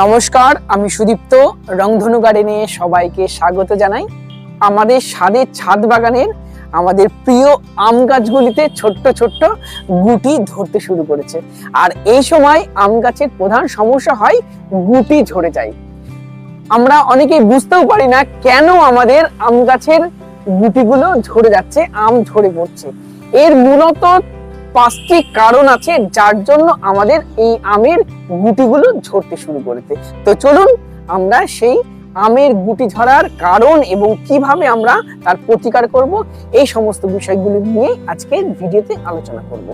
নমস্কার, আমি সুদীপ্ত। রংধনু গার্ডেনে সবাইকে স্বাগত জানাই। আমাদের স্বাদের ছাদ বাগানের আমাদের প্রিয় আম গাছগুলিতে ছোট্ট ছোট্ট গুটি ধরতে শুরু করেছে। আর এই সময় আম গাছের প্রধান সমস্যা হয় গুটি ঝরে যায়। আমরা অনেকেই বুঝতেও পারি না কেন আমাদের আম গাছের গুটিগুলো ঝরে যাচ্ছে, আম ঝরে পড়ছে। এর মূলত 5টি কারণ আছে যার জন্য আমাদের এই আমের গুটিগুলো ঝরতে শুরু করেছে। তো চলুন আমরা সেই আমের গুটি ঝরার কারণ এবং কিভাবে আমরা তার প্রতিকার করব, এই সমস্ত বিষয়গুলো নিয়ে আজকের ভিডিওতে আলোচনা করব।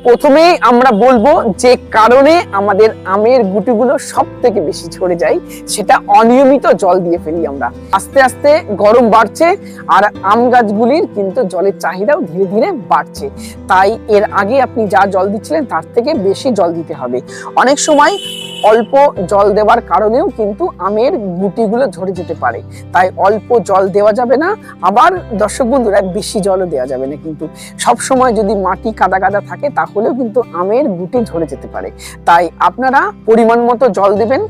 প্রথমেই আমরা বলবো যে কারণে আমাদের আমের গুটিগুলো সব থেকে বেশি ঝরে যায়, সেটা অনিয়মিত জল দিয়ে ফেলি আমরা। আস্তে আস্তে গরম বাড়ছে আর আম গাছগুলির কিন্তু জলের চাহিদাও ধীরে ধীরে বাড়ছে। তাই এর আগে আপনি যা জল দিচ্ছিলেন তার থেকে বেশি জল দিতে হবে। অনেক সময় অল্প জল দেওয়ার কারণেও কিন্তু আমের গুটিগুলো ঝরে যেতে পারে। তাই অল্প জল দেওয়া যাবে না, আবার দর্শক বন্ধুরা বেশি জলও দেওয়া যাবে না। কিন্তু সব সময় যদি মাটি কাদা কাদা থাকে তাহলেও কিন্তু আমের গুটি ঝরে যেতে পারে। তাই আপনারা পরিমাণ মতো জল দেবেন।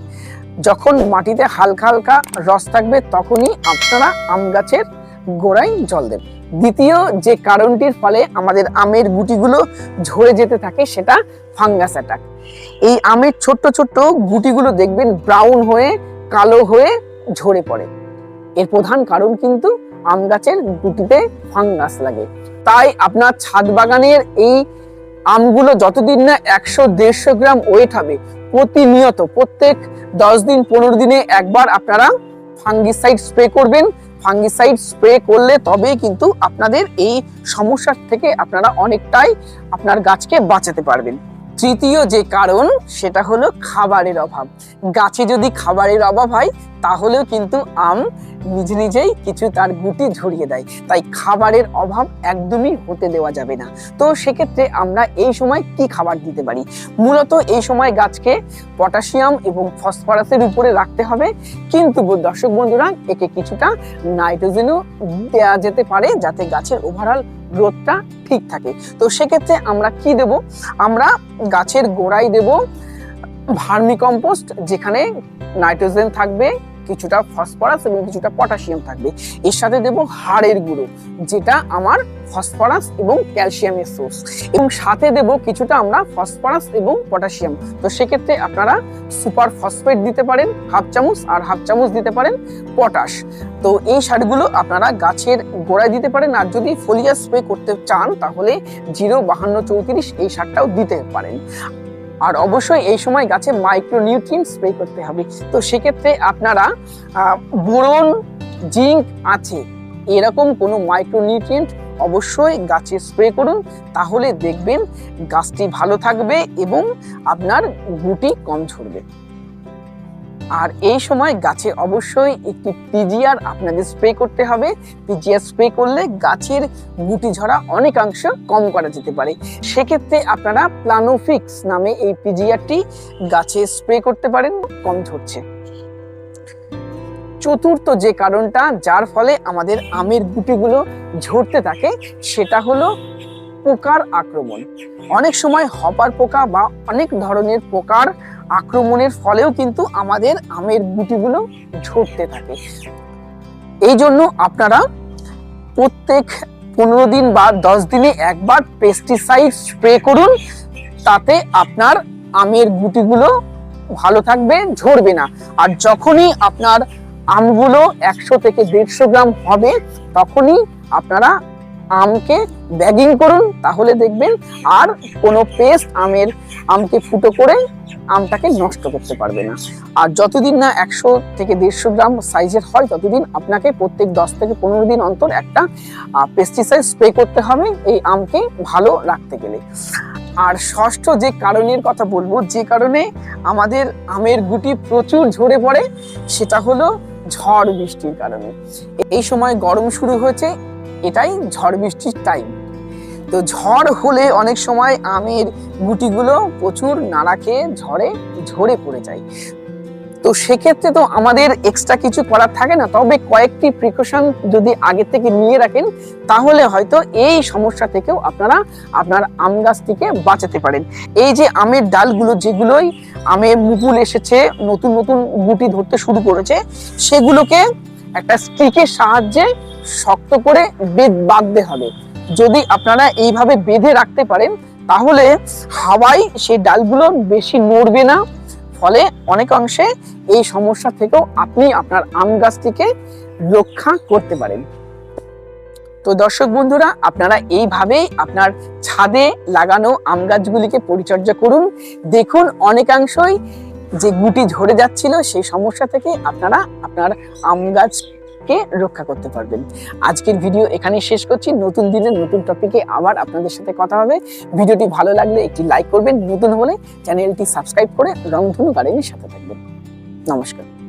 যখন মাটিতে হালকা হালকা রস থাকবে তখনই আপনারা আম গাছের গোড়ায় জল দেবেন। দ্বিতীয় যে কারণটির ফলে আমাদের আমের গুটিগুলো ঝরে যেতে থাকে সেটা ফাঙ্গাস অ্যাটাক। এই আমের ছোট্ট ছোট্ট গুটিগুলো দেখবেন ব্রাউন হয়ে কালো হয়ে ঝরে পড়ে। এর প্রধান কারণ কিন্তু আম গাছের গুটিতে ফাঙ্গাস লাগে। তাই আপনার ছাদ বাগানের এই আমগুলো যতদিন না 100-150 গ্রাম ওয়েট হবে, প্রতিনিয়ত প্রত্যেক 10 দিন 15 দিনে একবার আপনারা ফাঙ্গিসাইড স্প্রে করবেন। ফাঙ্গিসাইড স্প্রে করলে তবেই কিন্তু আপনাদের এই সমস্যার থেকে আপনারা অনেকটাই আপনার গাছকে বাঁচাতে পারবেন। তৃতীয় যে কারণ সেটা হলো খাবারের অভাব। গাছে যদি খাবারের অভাব হয় তাহলেও কিন্তু আম নিজে নিজেই কিছু তার গুটি ঝরিয়ে দেয়। তাই খাবারের অভাব একদমই হতে দেওয়া যাবে না। তো সেক্ষেত্রে আমরা এই সময় কি খাবার দিতে পারি? মূলত এই সময় গাছকে পটাশিয়াম এবং ফসফরাসের উপরে রাখতে হবে, কিন্তু দর্শক বন্ধুরা একে কিছুটা নাইট্রোজেনও দেওয়া যেতে পারে যাতে গাছের ওভারঅল গ্রোথটা ঠিক থাকে। তো সেক্ষেত্রে আমরা কি দেব? আমরা গাছের গোড়ায় দেব ভার্মি কম্পোস্ট, যেখানে নাইট্রোজেন থাকবে, কিছুটা ফসফরাস এবং কিছুটা পটাশিয়াম থাকবে। এর সাথে দেব হাড়ের গুঁড়ো, যেটা আমার ফসফরাস এবং ক্যালসিয়ামের সোর্স, এবং সাথে দেব কিছুটা আমরা ফসফরাস এবং পটাশিয়াম। তো সেক্ষেত্রে আপনারা সুপার ফসফেট দিতে পারেন 1/2 চামচ, আর 1/2 চামচ দিতে পারেন পটাশ। তো এই সারগুলো আপনারা গাছের গোড়ায় দিতে পারেন। আর যদি ফোলিয়ার স্প্রে করতে চান তাহলে 05234 এই সারটাও দিতে পারেন। আর অবশ্যই এই সময় গাছে মাইক্রোনিউট্রিয়েন্ট স্প্রে করতে হবে। তো সেক্ষেত্রে আপনারা বোরন, জিঙ্ক আছে এরকম কোনো মাইক্রোনিউট্রিয়েন্ট অবশ্যই গাছে স্প্রে করুন, তাহলে দেখবেন গাছটি ভালো থাকবে এবং আপনার গুটি কম ঝরবে। আর এই সময় গাছে অবশ্যই একটি পিজিআর আপনাদের স্প্রে করতে হবে। পিজিআর স্প্রে করলে গাছের গুটি ঝরা অনেকাংশ কম করা যেতে পারে। সেক্ষেত্রে আপনারা প্লানোফিক্স নামে এই পিজিআরটি গাছে স্প্রে করতে পারেন, কম ঝরছে। চতুর্থ যে কারণটা যার ফলে আমাদের আমের গুটিগুলো ঝরতে থাকে সেটা হলো পোকার আক্রমণ। অনেক সময় হপার পোকা বা অনেক ধরনের পোকার আক্রমণের ফলেও কিন্তু আমাদের আমের গুটিগুলো ঝরতে থাকে। এই জন্য আপনারা প্রত্যেক 15 দিন বা 10 দিনে একবার পেস্টিসাইড স্প্রে করুন, তাতে আপনার আমের গুটিগুলো ভালো থাকবে, ঝরবে না। আর যখনই আপনার আমগুলো 100 থেকে 150 গ্রাম হবে তখনই আপনারা আমকে ব্যাগিং করুন, তাহলে দেখবেন আর কোনো পেস্ট আমকে ফুটো করে আমটাকে নষ্ট করতে পারবে না। আর যতদিন না 100 থেকে 150 গ্রাম সাইজের হয় ততদিন আপনাকে প্রত্যেক 10 থেকে 15 দিন অন্তর একটা পেস্টিসাইড স্প্রে করতে হবে এই আমকে ভালো রাখতে গেলে। আর ষষ্ঠ যে কারণের কথা বলবো, যে কারণে আমাদের আমের গুটি প্রচুর ঝরে পড়ে, সেটা হলো ঝড় বৃষ্টির কারণে। এই সময় গরম শুরু হয়েছে, এটাই ঝড় বৃষ্টির টাইম। তো ঝড় হলে অনেক সময় আমের গুটিগুলো প্রচুর নাড়া খেয়ে ঝড়ে ঝরে পড়ে যায়। তো সেক্ষেত্রে তো আমাদের এক্সট্রা কিছু করার থাকে না, তবে কয়েকটি প্রিকশন যদি আগে থেকে নিয়ে রাখেন তাহলে হয়তো এই সমস্যা থেকেও আপনারা আপনার আম গাছ থেকে বাঁচাতে পারেন। এই যে আমের ডালগুলো যেগুলোই আমের মুকুল এসেছে, নতুন নতুন গুটি ধরতে শুরু করেছে, সেগুলোকে একটা স্টিকের সাহায্যে শক্ত করে বাঁধতে হবে। যদি আপনারা এইভাবে বেঁধে রাখতে পারেন তাহলে হাওয়ায় সেই ডালগুলো বেশি নড়বে না, ফলে অনেকাংশে এই সমস্যা থেকেও আপনি আপনার আম গাছটিকে রক্ষা করতে পারেন। তো দর্শক বন্ধুরা, আপনারা এইভাবেই আপনার ছাদে লাগানো আম গাছগুলিকে পরিচর্যা করুন। দেখুন অনেকাংশই যে গুটি ঝরে যাচ্ছিল সেই সমস্যা থেকে আপনারা আপনার আম গাছকে রক্ষা করতে পারবেন। আজকের ভিডিও এখানেই শেষ করছি। নতুন দিনে নতুন টপিকে আবার আপনাদের সাথে কথা হবে। ভিডিওটি ভালো লাগলে একটি লাইক করবেন, নতুন হলে চ্যানেলটি সাবস্ক্রাইব করে রংধনু গার্ডেনের সাথে থাকবেন। নমস্কার।